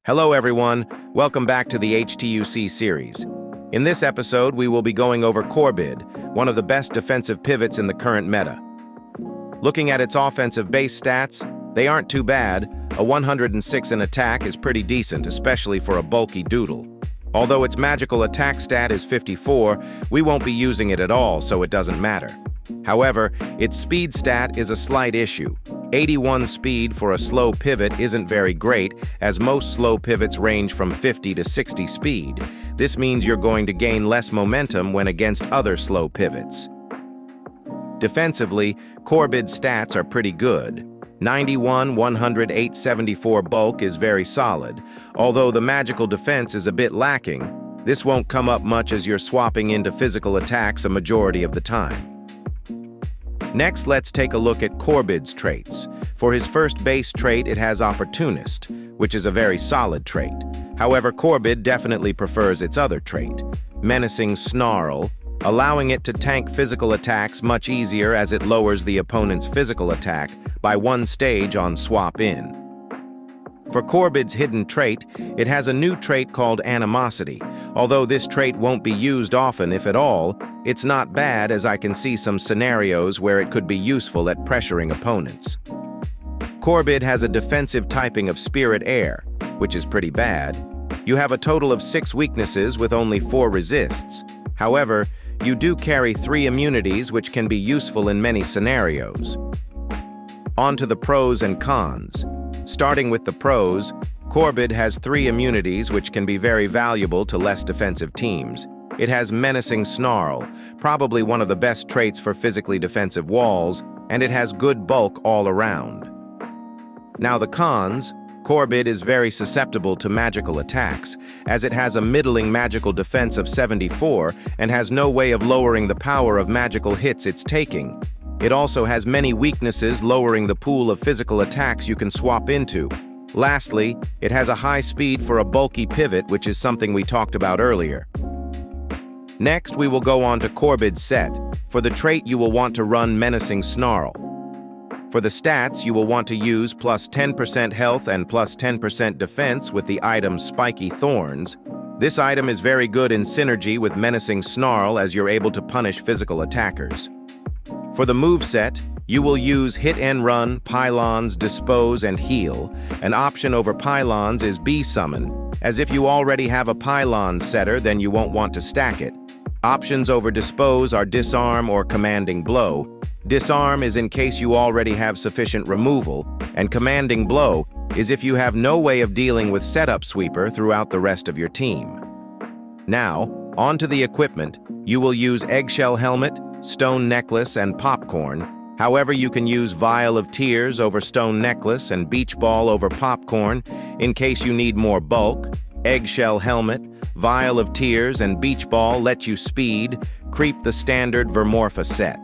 Hello everyone, welcome back to the HTUC series. In this episode, we will be going over Korbid, one of the best defensive pivots in the current meta. Looking at its offensive base stats, they aren't too bad. A 106 in attack is pretty decent, especially for a bulky Doodle. Although its magical attack stat is 54, we won't be using it at all, so it doesn't matter. However, its speed stat is a slight issue. 81 speed for a slow pivot isn't very great, as most slow pivots range from 50 to 60 speed. This means you're going to gain less momentum when against other slow pivots. Defensively, Korbid's stats are pretty good. 91, 100, 874 bulk is very solid. Although the magical defense is a bit lacking, this won't come up much as you're swapping into physical attacks a majority of the time. Next, let's take a look at Korbid's traits. For his first base trait, it has Opportunist, which is a very solid trait. However, Korbid definitely prefers its other trait, Menacing Snarl, allowing it to tank physical attacks much easier as it lowers the opponent's physical attack by one stage on swap in. For Korbid's hidden trait, it has a new trait called Animosity. Although this trait won't be used often, if at all, it's not bad, as I can see some scenarios where it could be useful at pressuring opponents. Korbid has a defensive typing of Spirit Air, which is pretty bad. You have a total of 6 weaknesses with only 4 resists. However, you do carry 3 immunities, which can be useful in many scenarios. On to the pros and cons. Starting with the pros, Korbid has 3 immunities which can be very valuable to less defensive teams. It has Menacing Snarl, probably one of the best traits for physically defensive walls, and it has good bulk all around. Now the cons, Korbid is very susceptible to magical attacks, as it has a middling magical defense of 74 and has no way of lowering the power of magical hits it's taking. It also has many weaknesses, lowering the pool of physical attacks you can swap into. Lastly, it has a high speed for a bulky pivot, which is something we talked about earlier. Next, we will go on to Korbid's set. For the trait, you will want to run Menacing Snarl. For the stats, you will want to use plus 10% health and plus 10% defense with the item Spiky Thorns. This item is very good in synergy with Menacing Snarl, as you're able to punish physical attackers. For the moveset, you will use Hit and Run, Pylons, Dispose, and Heal. An option over Pylons is B-Summon, as if you already have a Pylon setter, then you won't want to stack it. Options over Dispose are Disarm or Commanding Blow. Disarm is in case you already have sufficient removal, and Commanding Blow is if you have no way of dealing with Setup Sweeper throughout the rest of your team. Now, on to the equipment. You will use Eggshell Helmet, Stone Necklace, and Popcorn. However, you can use Vial of Tears over Stone Necklace and Beach Ball over Popcorn in case you need more bulk. Eggshell Helmet, Vial of Tears, and Beach Ball let you speed, creep the standard Vermorpha set.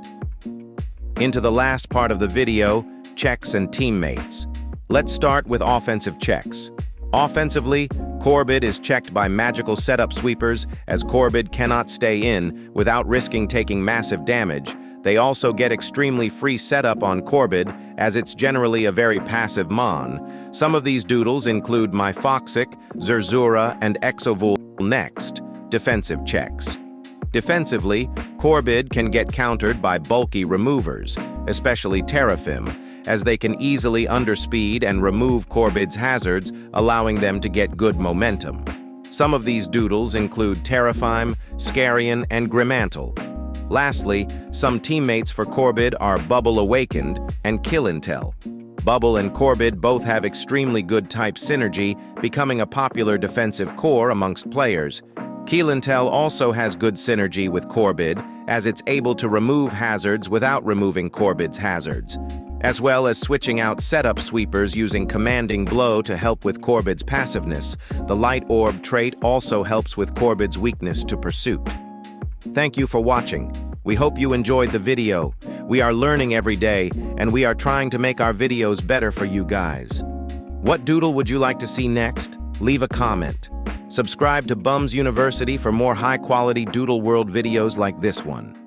Into the last part of the video, checks and teammates. Let's start with offensive checks. Offensively, Korbid is checked by magical setup sweepers, as Korbid cannot stay in without risking taking massive damage. They also get extremely free setup on Korbid, as it's generally a very passive mon. Some of these doodles include Myfoxic, Zerzura, and Exovul. Next, defensive checks. Defensively, Korbid can get countered by bulky removers, especially Teraphim, as they can easily underspeed and remove Korbid's hazards, allowing them to get good momentum. Some of these doodles include Terraphime, Scarian, and Grimantle. Lastly, some teammates for Korbid are Bubble Awakened and Killintel. Bubble and Korbid both have extremely good type synergy, becoming a popular defensive core amongst players. Killintel also has good synergy with Korbid, as it's able to remove hazards without removing Korbid's hazards, as well as switching out setup sweepers using Commanding Blow to help with Korbid's passiveness. The Light Orb trait also helps with Korbid's weakness to Pursuit. Thank you for watching. We hope you enjoyed the video. We are learning every day, and we are trying to make our videos better for you guys. What doodle would you like to see next? Leave a comment. Subscribe to Bums University for more high-quality Doodle World videos like this one.